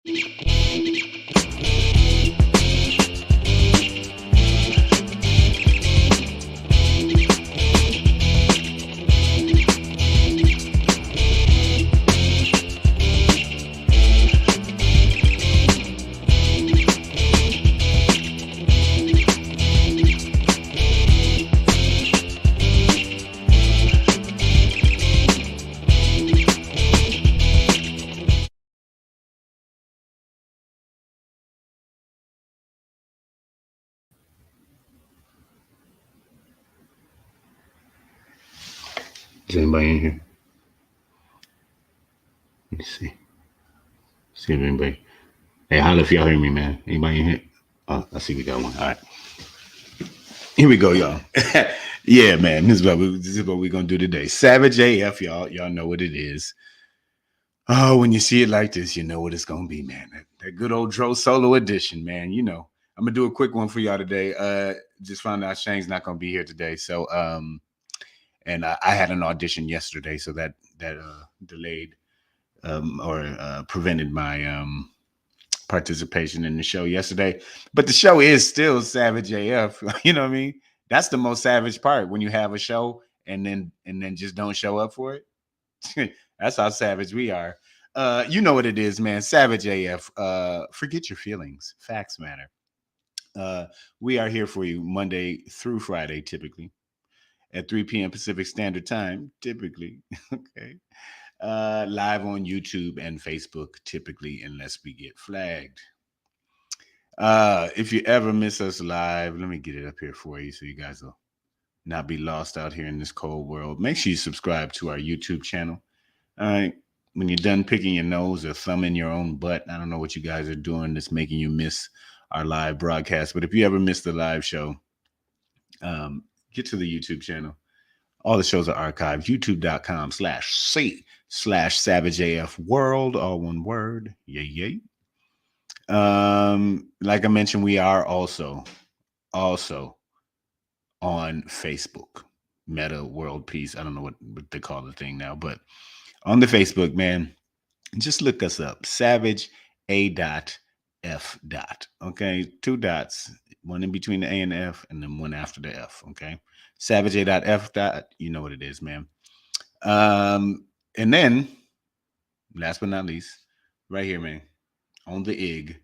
Is anybody in here? Let me see. See if anybody. Hey, holla if y'all hear me, man. Anybody in here? Oh, I see we got one. All right. Here we go, y'all. Yeah, man. This is what we're gonna do today. Savage AF, y'all. Y'all know what it is. Oh, when you see it like this, you know what it's gonna be, man. That good old Dro solo edition, man. You know. I'm gonna do a quick one for y'all today. Just found out Shane's not gonna be here today. So and I had an audition yesterday, so that delayed or prevented my participation in the show yesterday. But the show is still Savage AF. You know what I mean? That's the most savage part, when you have a show and then just don't show up for it. That's how savage we are. You know what it is, man. Savage AF. Forget your feelings. Facts matter. We are here for you Monday through Friday, typically at 3 p.m. Pacific Standard Time, typically. Okay. Live on YouTube and Facebook, typically, unless we get flagged. If you ever miss us live, let me get it up here for you so you guys will not be lost out here in this cold world. Make sure you subscribe to our YouTube channel. All right. When you're done picking your nose or thumbing your own butt, I don't know what you guys are doing that's making you miss our live broadcast. But if you ever miss the live show, get to the YouTube channel. All the shows are archived. YouTube.com/C/SavageAF World, all one word. Yay, yay. Like I mentioned, we are also on Facebook. Meta World Peace. I don't know what they call the thing now, but on the Facebook, man, just look us up. Savage A.F. Okay, 2 dots, one in between the A and the F, and then one after the F. Okay, Savage A.F. You know what it is, man. And then, last but not least, right here, man, on the IG.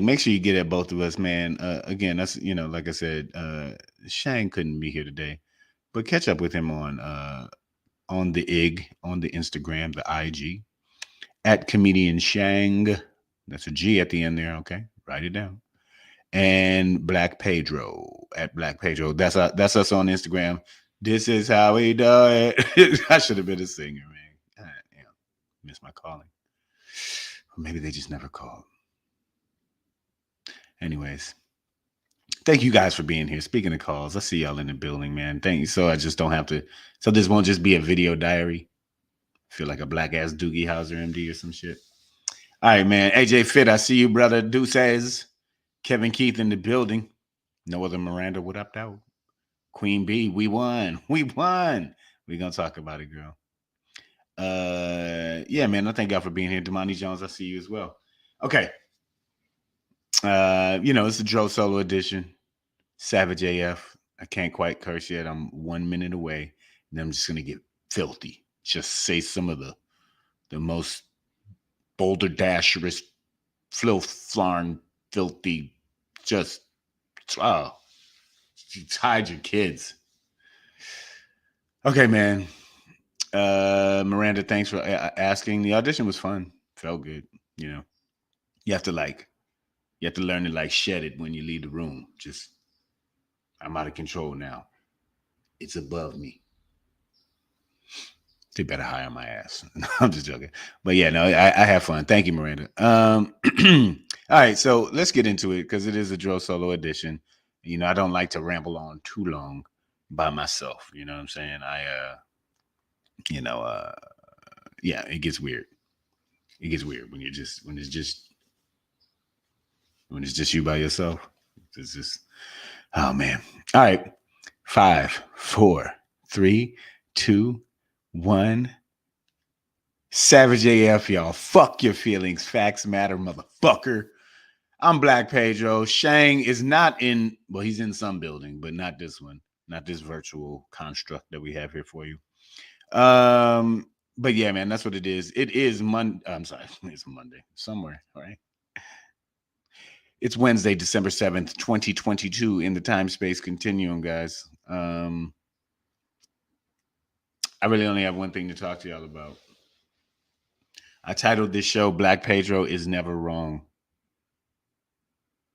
Make sure you get at both of us, man. Again, that's, like I said, Shane couldn't be here today, but catch up with him on the IG, on the Instagram, the IG, at Comedian Shang. That's a G at the end there. Okay, write it down. And Black Pedro, at Black Pedro. That's us on Instagram. This is how we do it. I should have been a singer, man. Miss my calling. Or maybe they just never called. Anyways, thank you guys for being here. Speaking of calls, I see y'all in the building, man. Thank you. So I just don't have to. So this won't just be a video diary. I feel like a black ass Doogie Howser MD or some shit. All right, man. AJ Fit, I see you, brother. Deuces. Kevin Keith in the building. No other Miranda would opt out. Queen B, we won. We won. We're gonna talk about it, girl. Yeah, man. I thank y'all for being here. Damani Jones, I see you as well. Okay. It's the Dro Solo edition. Savage AF. I can't quite curse yet. I'm 1 minute away. And I'm just gonna get filthy. Just say some of the most boulder dasherous, flarn, filthy, just hide your kids. Okay, man. Miranda, thanks for asking. The audition was fun. Felt good. You have to learn to shed it when you leave the room. Just, I'm out of control now. It's above me. They better hire my ass. I'm just joking. But yeah, no, I have fun. Thank you, Miranda. All right, so let's get into it because it is a Dro Solo edition. I don't like to ramble on too long by myself. You know what I'm saying? Yeah, it gets weird. It gets weird when it's just you by yourself. It's just, oh man. All right. 5, 4, 3, 2, 1. Savage AF, y'all. Fuck your feelings. Facts matter, motherfucker. I'm Black Pedro. Shang is not in, well, he's in some building, but not this one. Not this virtual construct that we have here for you. But yeah, man, that's what it is. It is Monday. I'm sorry, it's Monday somewhere, right? It's Wednesday, December 7th, 2022 in the time space continuum, guys. I really only have one thing to talk to y'all about. I titled this show Black Pedro is Never Wrong.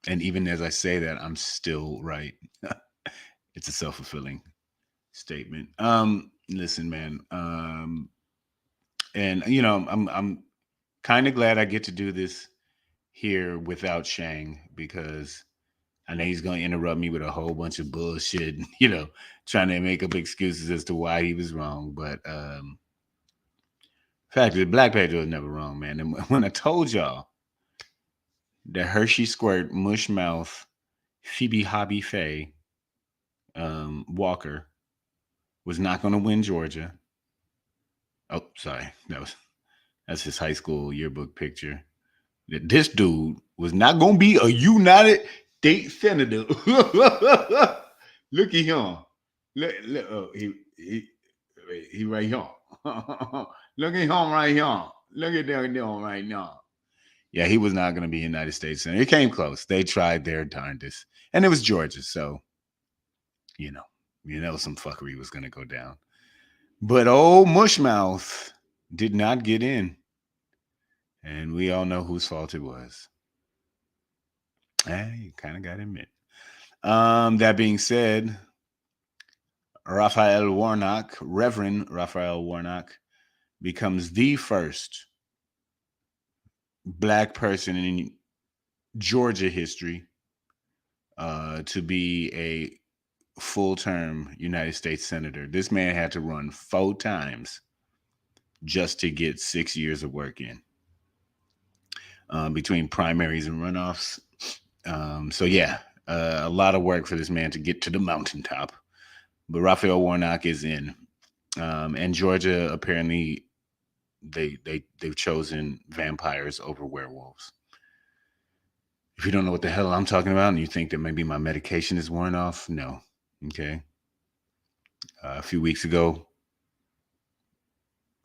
And even as I say that, I'm still right. It's a self-fulfilling statement. Listen, man. And you know, I'm kind of glad I get to do this here without Shang because I know he's going to interrupt me with a whole bunch of bullshit, you know, trying to make up excuses as to why he was wrong. But fact is, Black Pedro is never wrong, man. And when I told y'all that Hershey Squirt Mush Mouth Phoebe Hobby Faye Walker was not going to win Georgia. Oh, sorry, that's his high school yearbook picture. That this dude was not going to be a United States senator. Look at him. Look, he right here. Look at him right here. Look at them right now. Yeah, he was not going to be United States senator. It came close. They tried their darndest, and it was Georgia, so you know some fuckery was going to go down. But old Mushmouth did not get in. And we all know whose fault it was. You kind of got to admit. That being said, Reverend Raphael Warnock, becomes the first Black person in Georgia history to be a full-term United States senator. This man had to run 4 times just to get 6 years of work in between primaries and runoffs. So yeah, a lot of work for this man to get to the mountaintop. But Raphael Warnock is in, and Georgia apparently they've chosen vampires over werewolves. If you don't know what the hell I'm talking about, and you think that maybe my medication is worn off, no. Okay. A few weeks ago,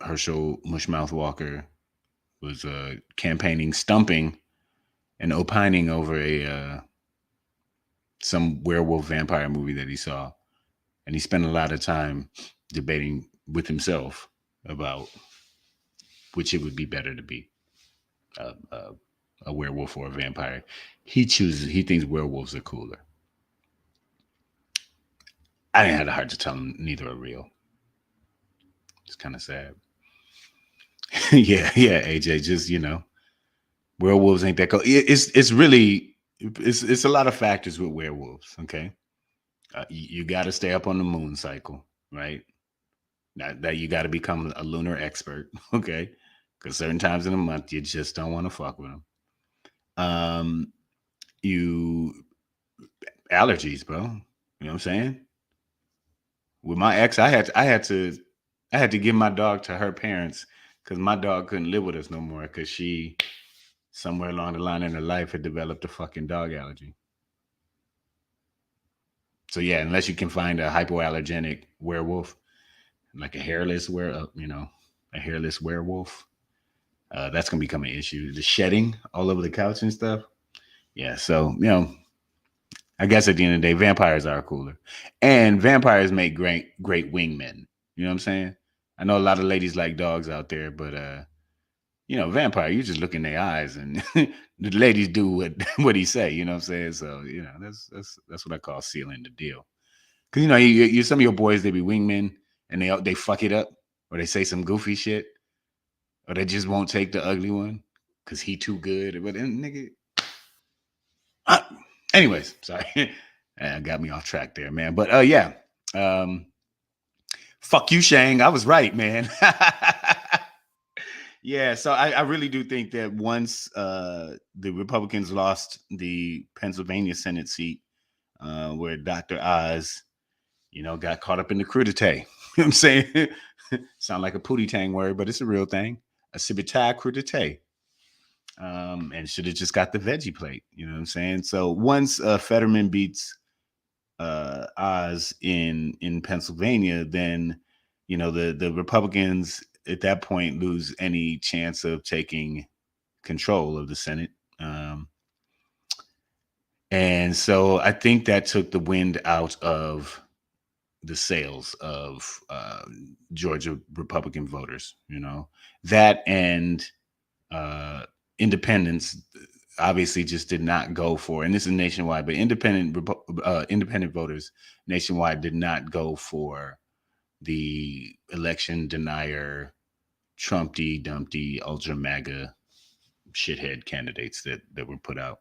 Herschel Mushmouth Walker was campaigning, stumping, and opining over some werewolf vampire movie that he saw, and he spent a lot of time debating with himself about which it would be better to be, a werewolf or a vampire. He thinks werewolves are cooler. I didn't have the heart to tell him neither are real. It's kind of sad. yeah, AJ, just, werewolves ain't that cool. It's really, it's a lot of factors with werewolves, okay? You got to stay up on the moon cycle, right? That you got to become a lunar expert, okay? Because certain times in the month, you just don't want to fuck with them. Allergies, bro. You know what I'm saying? With my ex, I had to give my dog to her parents because my dog couldn't live with us no more because she, somewhere along the line in her life, had developed a fucking dog allergy. So yeah, unless you can find a hypoallergenic werewolf, like a hairless werewolf, that's gonna become an issue. The shedding all over the couch and stuff. Yeah, so I guess at the end of the day, vampires are cooler, and vampires make great wingmen. You know what I'm saying? I know a lot of ladies like dogs out there, but vampire, you just look in their eyes, and the ladies do what he say. You know what I'm saying? So that's what I call sealing the deal. Because you some of your boys, they be wingmen, and they fuck it up, or they say some goofy shit, or they just won't take the ugly one because he too good. But nigga. Anyways, sorry. Got me off track there, man. But yeah. Fuck you, Shang. I was right, man. Yeah, so I really do think that once the Republicans lost the Pennsylvania Senate seat, where Dr. Oz, got caught up in the crudité. You know what I'm saying? Sound like a pootie tang word, but it's a real thing. a civitai crudité. And should have just got the veggie plate. You know what I'm saying? So once Fetterman beats Oz in Pennsylvania, then the Republicans at that point lose any chance of taking control of the Senate. And so I think that took the wind out of the sails of Georgia Republican voters. That and independents obviously just did not go for, and this is nationwide, but independent voters nationwide did not go for the election denier, Trumpty Dumpty, ultra MAGA shithead candidates that were put out.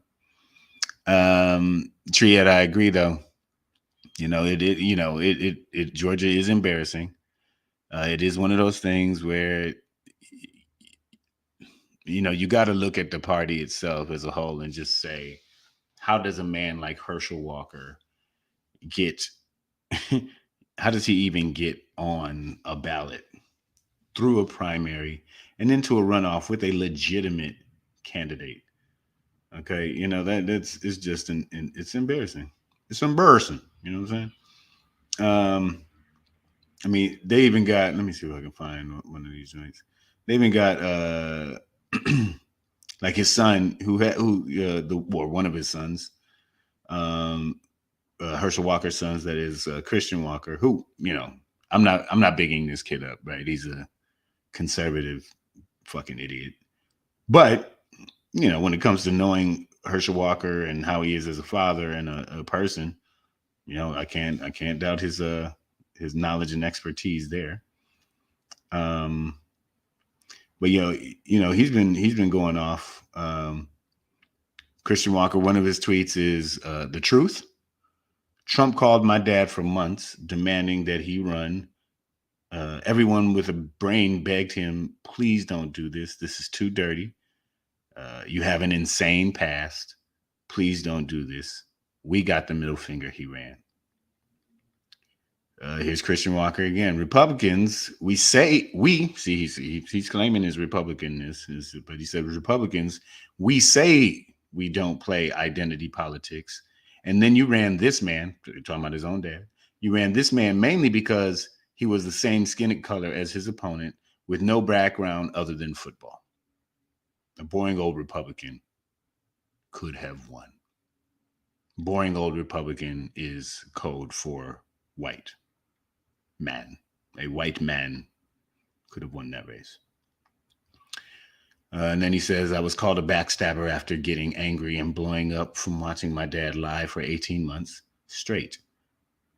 Triad, I agree though. Georgia is embarrassing. It is one of those things where you got to look at the party itself as a whole and just say, how does a man like Herschel Walker get, how does he even get on a ballot through a primary and into a runoff with a legitimate candidate? Okay. It's just, it's embarrassing. It's embarrassing. You know what I'm saying? I mean, they even got, let me see if I can find one of these joints. They even got, like his son, one of his sons, Herschel Walker's sons, that is Christian Walker, who I'm not bigging this kid up, right? He's a conservative fucking idiot, but when it comes to knowing Herschel Walker and how he is as a father and a person, I can't doubt his knowledge and expertise there. But he's been going off. Christian Walker, one of his tweets is the truth. Trump called my dad for months, demanding that he run. Everyone with a brain begged him, please don't do this. This is too dirty. You have an insane past. Please don't do this. We got the middle finger. He ran. Here's Christian Walker again. Republicans, he's claiming his Republicanness, but he said Republicans, we say we don't play identity politics. And then you ran this man, talking about his own dad, you ran this man mainly because he was the same skin color as his opponent with no background other than football. A boring old Republican could have won. Boring old Republican is code for white man. A white man could have won that race. And then he says, I was called a backstabber after getting angry and blowing up from watching my dad live for 18 months straight.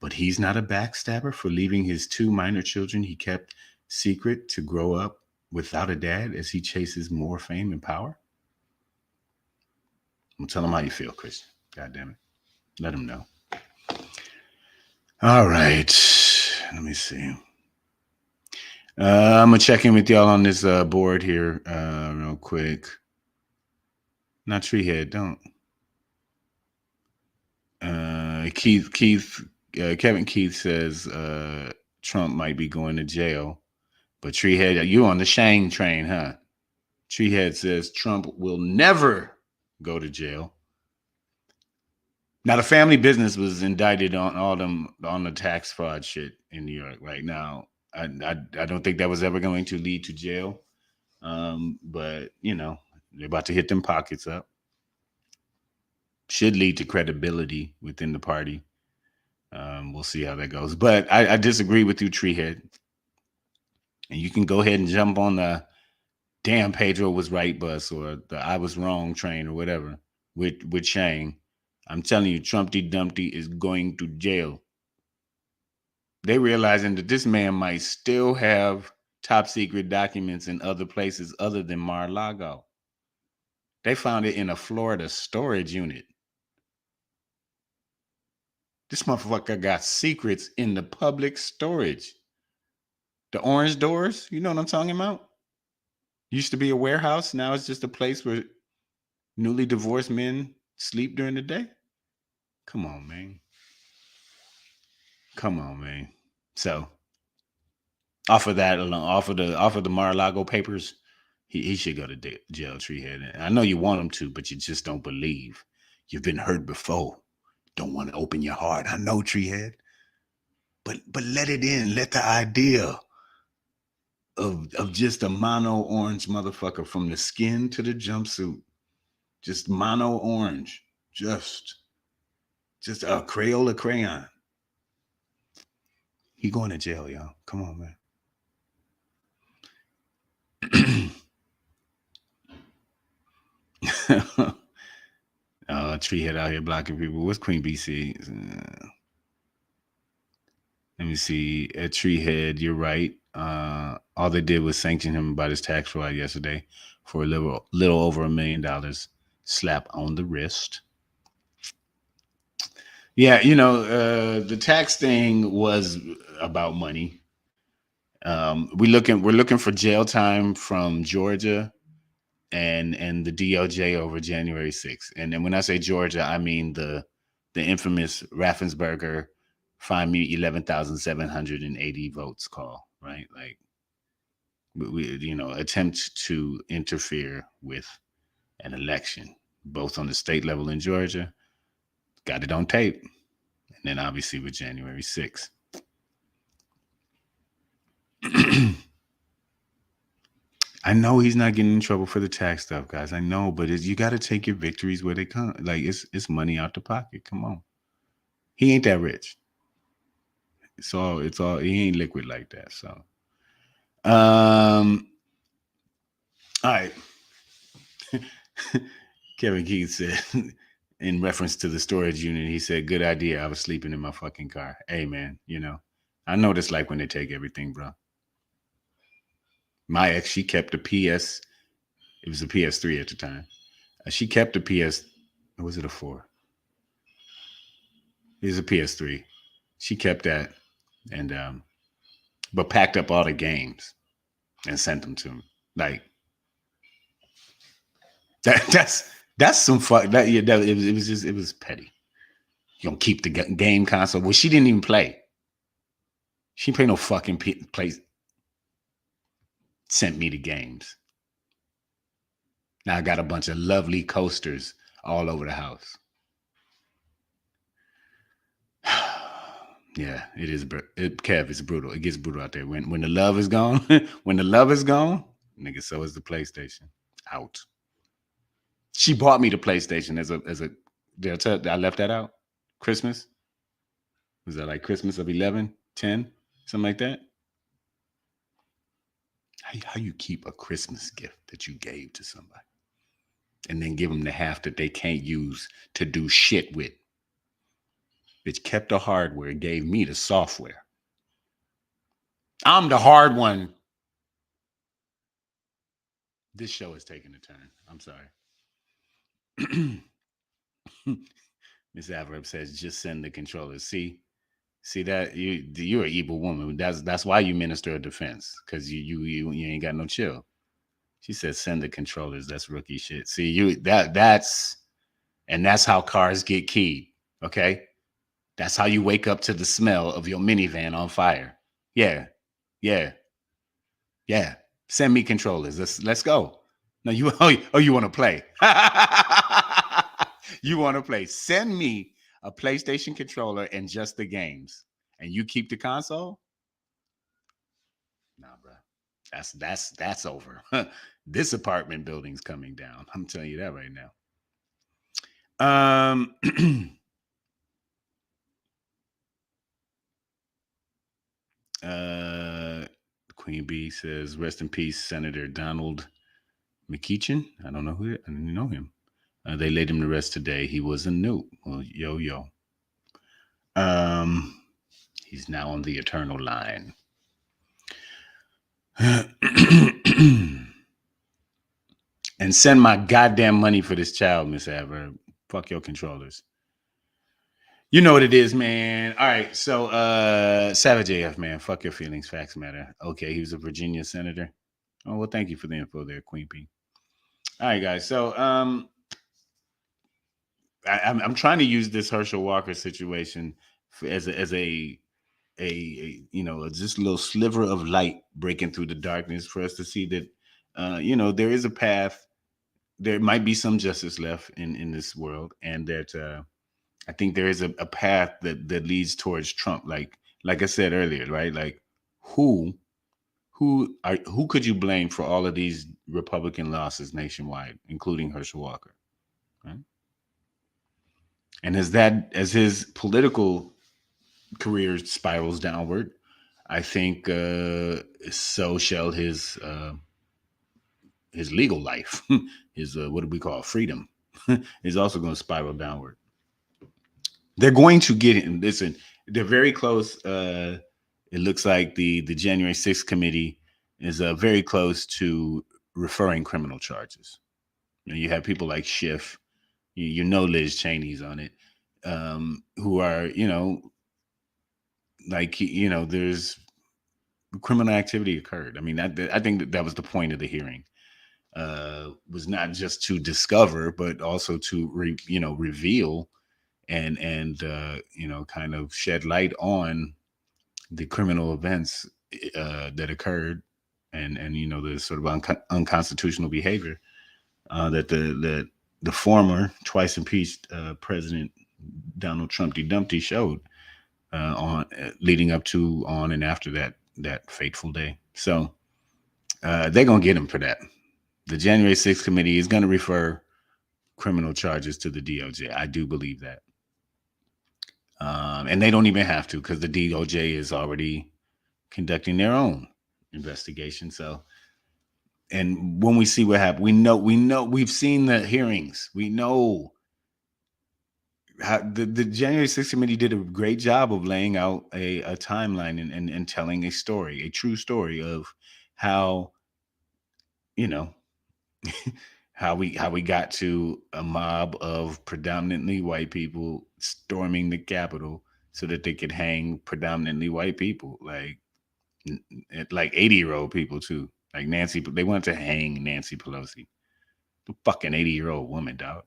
But he's not a backstabber for leaving his 2 minor children he kept secret to grow up without a dad as he chases more fame and power. Well, tell him how you feel, Chris. God damn it. Let him know. All right. Let me see. I'm going to check in with y'all on this board here real quick. Not Treehead, don't. Kevin Keith says Trump might be going to jail. But Treehead, you on the Shang train, huh? Treehead says Trump will never go to jail. Now, the family business was indicted on the tax fraud shit in New York right now. I don't think that was ever going to lead to jail. But, they're about to hit them pockets up. Should lead to credibility within the party. We'll see how that goes. But I disagree with you, Treehead. And you can go ahead and jump on the damn Pedro was right bus or the I was wrong train or whatever with Shane. I'm telling you, Trumpty Dumpty is going to jail. They realizing that this man might still have top secret documents in other places other than Mar-a-Lago. They found it in a Florida storage unit. This motherfucker got secrets in the public storage. The orange doors, you know what I'm talking about? Used to be a warehouse. Now it's just a place where newly divorced men sleep during the day. Come on, man. So off of that alone, off of the Mar-a-Lago papers, He should go to jail, Treehead. I know you want him to, but you just don't believe. You've been hurt before. Don't want to open your heart. I know, Treehead. But let it in. Let the idea of just a mono orange motherfucker from the skin to the jumpsuit, just mono orange, just a Crayola crayon. He going to jail, y'all. Come on, man. Treehead out here blocking people. What's Queen BC? Let me see. At Treehead, you're right. All they did was sanction him about his tax fraud yesterday for a little over $1 million. Slap on the wrist. Yeah, the tax thing was about money. We're looking for jail time from Georgia and the DOJ over January 6th. And then when I say Georgia, I mean the infamous Raffensperger find me 11,780 votes call, right? Like we attempt to interfere with an election, both on the state level in Georgia, got it on tape, and then obviously with January 6th. I know he's not getting in trouble for the tax stuff, guys. I know, but you got to take your victories where they come. Like it's money out the pocket. Come on, he ain't that rich. It's all. He ain't liquid like that. So, all right. Kevin Keith said, in reference to the storage unit, he said, "Good idea. I was sleeping in my fucking car." Hey, man, I know what it's like when they take everything, bro. My ex, she kept a PS. It was a PS3 at the time. She kept a PS. Or was it a 4? It was a PS3. She kept that, and but packed up all the games and sent them to me. Like that's some fuck. It was petty. You don't keep the game console. Well, she didn't even play. She didn't play no fucking play. Sent me the games. Now I got a bunch of lovely coasters all over the house. Yeah, it is. Kev, it's brutal. It gets brutal out there. When the love is gone, when the love is gone, nigga, so is the PlayStation. Out. She bought me the PlayStation as a. Did I left that out? Christmas? Was that like Christmas of 11, 10, something like that? How you keep a Christmas gift that you gave to somebody and then give them the half that they can't use to do shit with? Bitch kept the hardware and gave me the software. I'm the hard one. This show is taking a turn. I'm sorry. Miss Averb says, just send the controllers. See that you're an evil woman. That's why you minister of defense, because you ain't got no chill. She says, send the controllers. That's rookie shit. See, that's how cars get keyed. Okay, that's how you wake up to the smell of your minivan on fire. Yeah. Send me controllers. Let's go. No, you want to play? You want to play? Send me a PlayStation controller and just the games, and you keep the console. Nah, bro, that's over. This apartment building's coming down. I'm telling you that right now. Queen Bee says, "Rest in peace, Senator Donald McEachin." I don't know I didn't know him. They laid him to rest today. He was a newt. Well, yo. He's now on the eternal line. And send my goddamn money for this child, Miss Adverb. Fuck your controllers. You know what it is, man. All right, so Savage AF, man. Fuck your feelings. Facts matter. Okay, he was a Virginia senator. Oh, well, thank you for the info there, Queen P. All right, guys. So I'm trying to use this Herschel Walker situation as a just a little sliver of light breaking through the darkness for us to see that there is a path. There might be some justice left in this world, and that I think there is a path that leads towards Trump. Like I said earlier, right? Like who who could you blame for all of these Republican losses nationwide, including Herschel Walker? Right? And as his political career spirals downward, I think so shall his legal life, his what do we call freedom, is also going to spiral downward. They're going to get it. Listen, they're very close. It looks like the January 6th committee is very close to referring criminal charges. You have people like Schiff, Liz Cheney's on it, who are, like, there's criminal activity occurred. I mean, I think that was the point of the hearing, was not just to discover, but also to reveal and kind of shed light on the criminal events that occurred, and the sort of unconstitutional behavior that the former twice impeached President Donald Trump Dumpty showed on leading up to, on, and after that fateful day. So they're gonna get him for that. The January 6th committee is gonna refer criminal charges to the DOJ. I do believe that. And they don't even have to, because the DOJ is already conducting their own investigation. So, and when we see what happened, we know we've seen the hearings. We know how the January 6th committee did a great job of laying out a timeline and telling a story, a true story of how, how we got to a mob of predominantly white people storming the Capitol so that they could hang predominantly white people, like 80-year-old people too. Like Nancy, they wanted to hang Nancy Pelosi, the fucking 80-year-old woman, dog.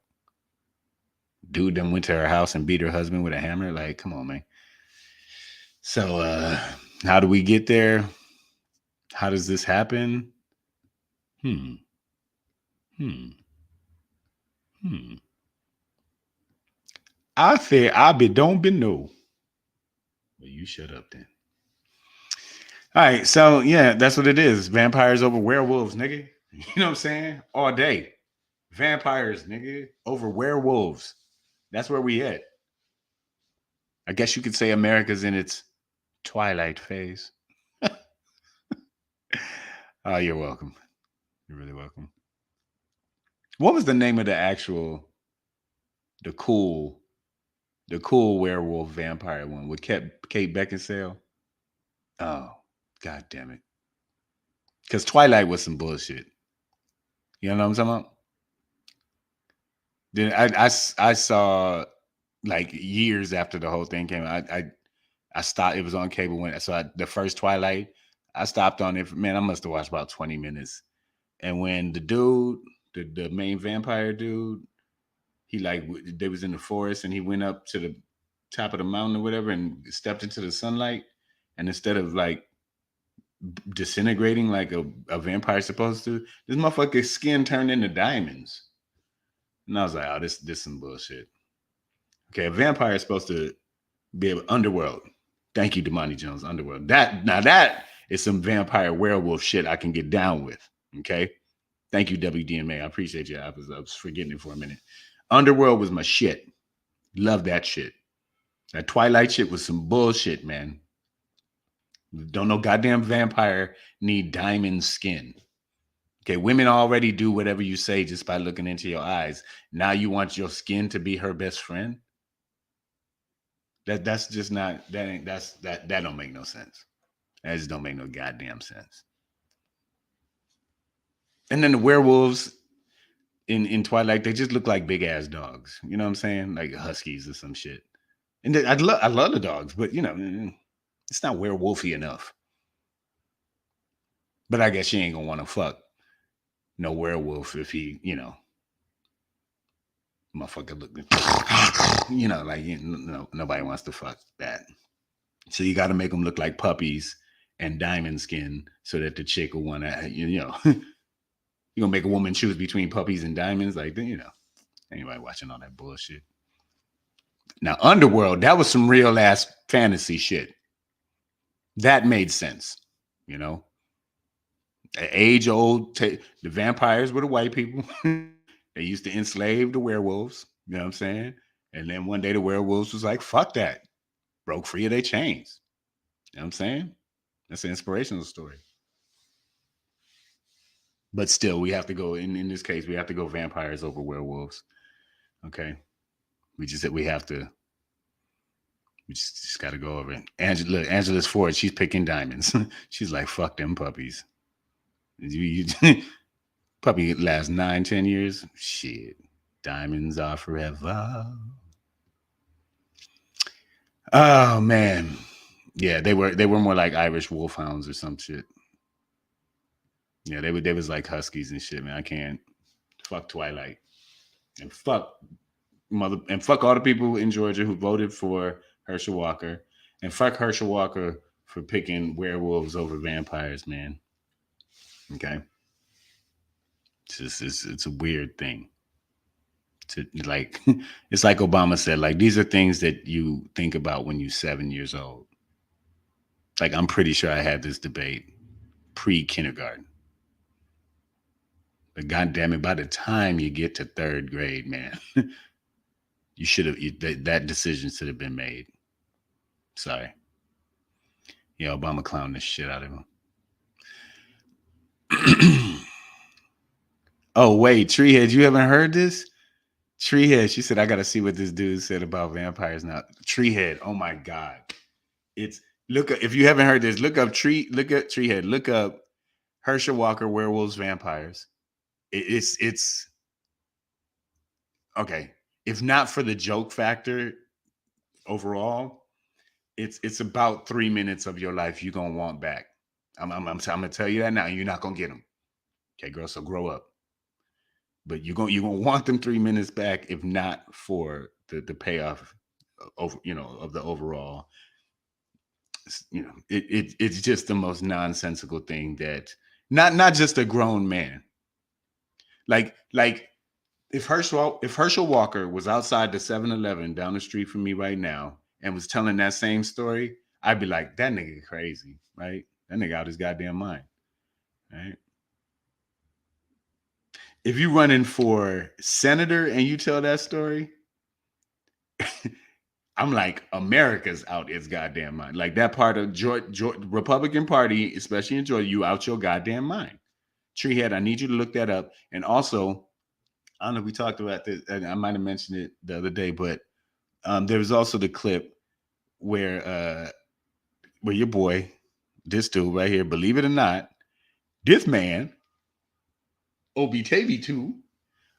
Dude then went to her house and beat her husband with a hammer. Like, come on, man. So how do we get there? How does this happen? I said I don't be no. Well, you shut up then. All right, so yeah, that's what it is. Vampires over werewolves, nigga. You know what I'm saying? All day. Vampires, nigga, over werewolves. That's where we at. I guess you could say America's in its twilight phase. Oh, you're welcome. You're really welcome. What was the name of the cool werewolf vampire one with Kate Beckinsale? Oh, god damn it. Because Twilight was some bullshit. You know what I'm talking about? Then I saw, like, years after the whole thing came out. I stopped. It was on cable when the first Twilight. I stopped on it. Man, I must have watched about 20 minutes. And when the dude, the main vampire dude, he they was in the forest and he went up to the top of the mountain or whatever and stepped into the sunlight, and instead of like disintegrating like a vampire supposed to, this motherfucker's skin turned into diamonds. And I was like, oh, this some bullshit. Okay, a vampire is supposed to be able underworld. Thank you, Damani Jones, underworld. That is some vampire werewolf shit I can get down with. Okay. Thank you, WDMA. I appreciate you. I was forgetting it for a minute. Underworld was my shit. Love that shit. That Twilight shit was some bullshit, man. Don't no goddamn vampire need diamond skin. Okay, women already do whatever you say just by looking into your eyes. Now you want your skin to be her best friend? That's just not, that don't make no sense. That just don't make no goddamn sense. And then the werewolves in Twilight, they just look like big ass dogs. You know what I'm saying? Like huskies or some shit. And I love the dogs, but it's not werewolfy enough. But I guess she ain't gonna want to fuck no werewolf if he, motherfucker look, like, nobody wants to fuck that. So you got to make them look like puppies and diamond skin so that the chick will want to, You gonna make a woman choose between puppies and diamonds? Like, anybody watching all that bullshit. Now, Underworld, that was some real ass fantasy shit. That made sense, you know. Age old, the vampires were the white people. They used to enslave the werewolves. You know what I'm saying? And then one day the werewolves was like, "Fuck that," broke free of their chains. You know what I'm saying? That's an inspirational story. But still, we have to go in this case. We have to go vampires over werewolves. Okay, we have to. We just got to go over it. Angela's Ford. She's picking diamonds. She's like, "Fuck them puppies." Puppy lasts 9-10 years. Shit, diamonds are forever. Oh man, yeah, they were more like Irish wolfhounds or some shit. Yeah, they was like huskies and shit, man. I can't. Fuck Twilight and fuck all the people in Georgia who voted for Herschel Walker, and fuck Herschel Walker for picking werewolves over vampires, man. Okay, it's a weird thing. To like, it's like Obama said, like these are things that you think about when you're 7 years old. Like I'm pretty sure I had this debate pre-kindergarten. But goddamn it, by the time you get to third grade, man, you should have that decision should have been made. Sorry. Yeah, Obama clowned the shit out of him. Oh wait, Treehead, you haven't heard this? Treehead, she said, I gotta see what this dude said about vampires now. Treehead, oh my god. It's look up if you haven't heard this, look up Treehead, look up Herschel Walker, werewolves, vampires. It's okay. If not for the joke factor overall, it's about 3 minutes of your life you're gonna want back. I'm gonna tell you that now. You're not gonna get them. Okay, girl. So grow up. But you're gonna want them 3 minutes back if not for the payoff over of the overall. It's just the most nonsensical thing that not just a grown man. Like if Herschel Walker was outside the 7-Eleven down the street from me right now and was telling that same story, I'd be like, that nigga crazy, right? That nigga out his goddamn mind, right? If you running for senator and you tell that story, I'm like, America's out its goddamn mind. Like that part of Republican Party, especially in Georgia, you out your goddamn mind. Treehead, I need you to look that up. And also, I don't know if we talked about this, and I might have mentioned it the other day, but there was also the clip where your boy, this dude right here, believe it or not, this man, OBTV2,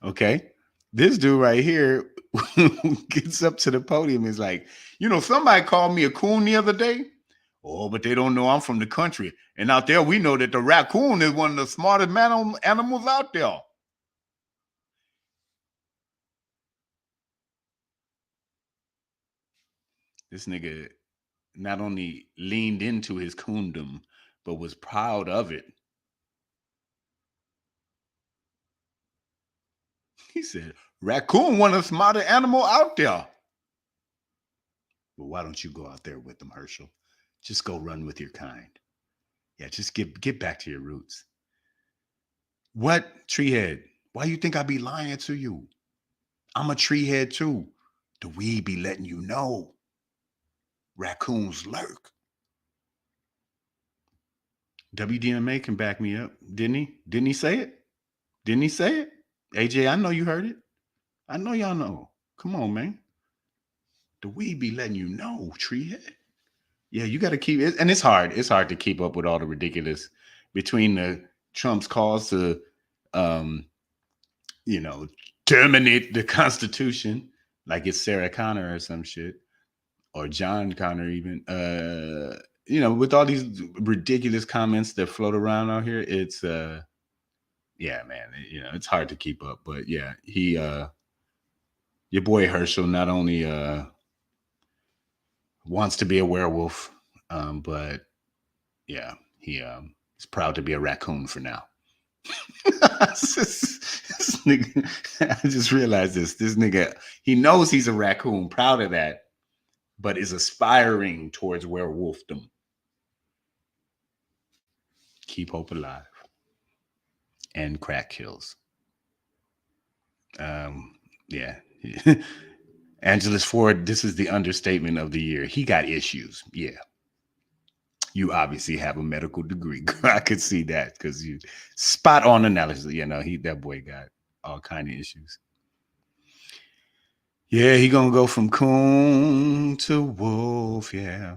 okay, this dude right here gets up to the podium and is like, somebody called me a coon the other day. Oh, but they don't know I'm from the country. And out there, we know that the raccoon is one of the smartest animals out there. This nigga not only leaned into his coondom, but was proud of it. He said, raccoon, one of the smartest animal out there. Well, why don't you go out there with them, Herschel? Just go run with your kind. Yeah, just get back to your roots. What, Treehead? Why you think I be lying to you? I'm a treehead too. The weed be letting you know. Raccoons lurk. WDMA can back me up, didn't he? Didn't he say it? Didn't he say it? AJ, I know you heard it. I know y'all know. Come on, man. The weed be letting you know, treehead. Yeah, you got to keep it, and it's hard. It's hard to keep up with all the ridiculous between the Trump's calls to, terminate the Constitution, like it's Sarah Connor or some shit, or John Connor even. With all these ridiculous comments that float around out here, it's yeah, man, it's hard to keep up. But yeah, he your boy Herschel not only wants to be a werewolf, but yeah, he is proud to be a raccoon for now. This nigga, I just realized this. This nigga, he knows he's a raccoon, proud of that, but is aspiring towards werewolfdom. Keep hope alive. And crack kills. Yeah. Angelus Ford, this is the understatement of the year. He got issues. Yeah. You obviously have a medical degree. I could see that because you spot on analysis. You know, that boy got all kind of issues. Yeah, he gonna go from coon to wolf. Yeah.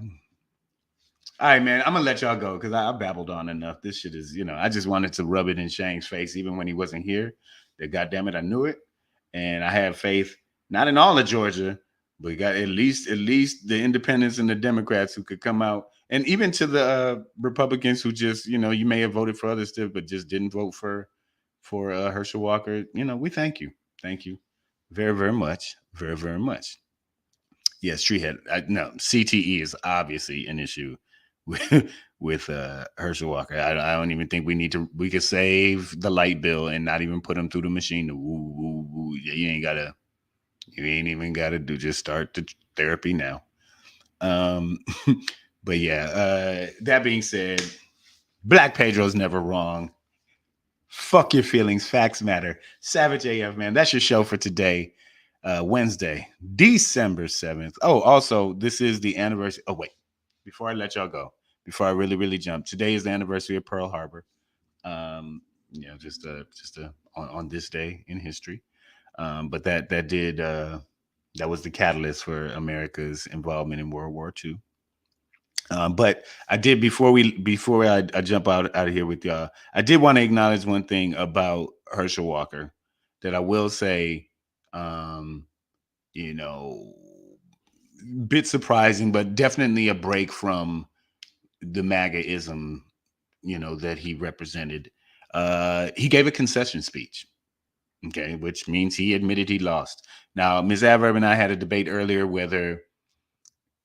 All right, man. I'm gonna let y'all go because I babbled on enough. This shit is, I just wanted to rub it in Shane's face, even when he wasn't here. That goddamn it, I knew it, and I have faith not in all of Georgia, but got at least the independents and the Democrats who could come out, and even to the Republicans who just, you may have voted for other stuff, but just didn't vote for Herschel Walker. We thank you, very, very much, very, very much. Yes, Treehead. No, CTE is obviously an issue with Herschel Walker. I don't even think we could save the light bill and not even put him through the machine to woo, woo, woo. You ain't even gotta just start the therapy now. But yeah, that being said, Black Pedro's never wrong. Fuck your feelings, facts matter. Savage AF, man. That's your show for today. Wednesday, December 7th. Oh, also, this is the anniversary. Oh, wait. Before I let y'all go, before I really, really jump, today is the anniversary of Pearl Harbor. Just on this day in history. But that was the catalyst for America's involvement in World War II. But I did before I jump out of here with y'all, I did want to acknowledge one thing about Herschel Walker that I will say, bit surprising, but definitely a break from the MAGA-ism, that he represented. He gave a concession speech, okay, which means he admitted he lost. Now, Ms. Averb and I had a debate earlier whether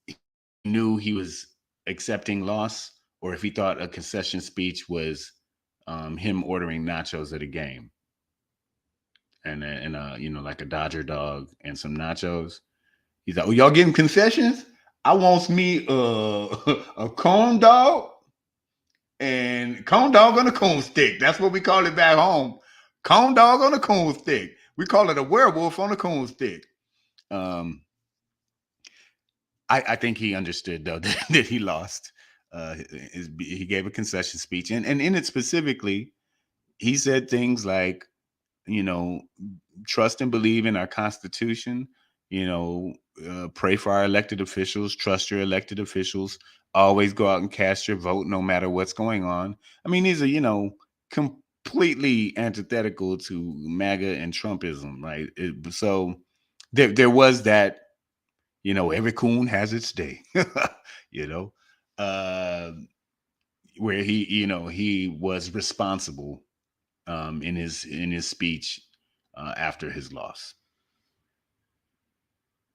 he knew he was accepting loss or if he thought a concession speech was him ordering nachos at a game and like a Dodger dog and some nachos. He's like, "Oh, y'all getting concessions? I wants me a corn dog and corn dog on a corn stick. That's what we call it back home. Corn dog on a corn stick. We call it a werewolf on a corn stick." I think he understood though that he lost. He gave a concession speech, and in it specifically, he said things like, trust and believe in our Constitution. Pray for our elected officials. Trust your elected officials. Always go out and cast your vote, no matter what's going on. I mean, these are completely antithetical to MAGA and Trumpism, right? So there was that. Every coon has its day, where he was responsible in his speech after his loss.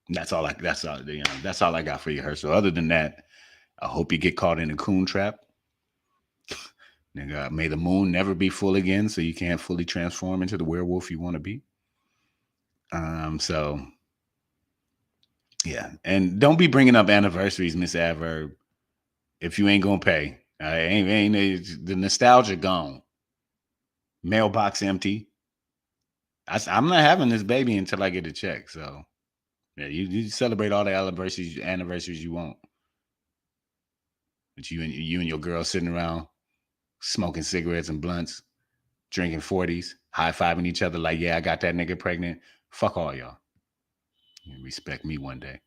That's all I got for you, Herschel. Other than that, I hope you get caught in a coon trap. Nigga, may the moon never be full again, so you can't fully transform into the werewolf you want to be. So yeah, and don't be bringing up anniversaries, Miss Adverb, if you ain't gonna pay. Ain't the nostalgia gone. Mailbox empty. I'm not having this baby until I get a check. So yeah, you celebrate all the anniversaries you want. But you and your girl sitting around smoking cigarettes and blunts, drinking 40s, high-fiving each other like, yeah, I got that nigga pregnant. Fuck all y'all. You respect me one day.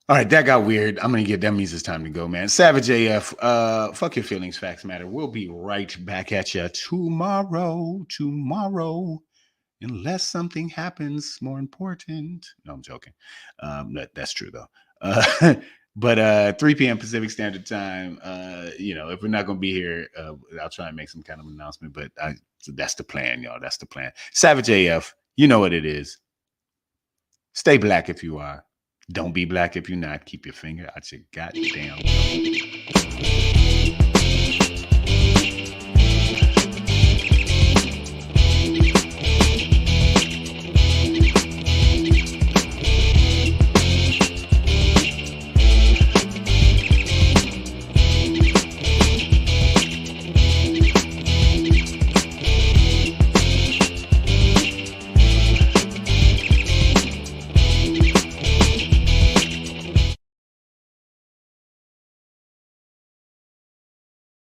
All right, that got weird. I'm going to that means it's time to go, man. Savage AF, fuck your feelings, facts matter. We'll be right back at you tomorrow, unless something happens more important. No, I'm joking. That's true, though. But 3 p.m. Pacific Standard Time, if we're not going to be here, I'll try and make some kind of announcement, but so that's the plan, y'all. That's the plan. Savage AF, you know what it is. Stay black if you are. Don't be black if you're not. Keep your finger out your goddamn.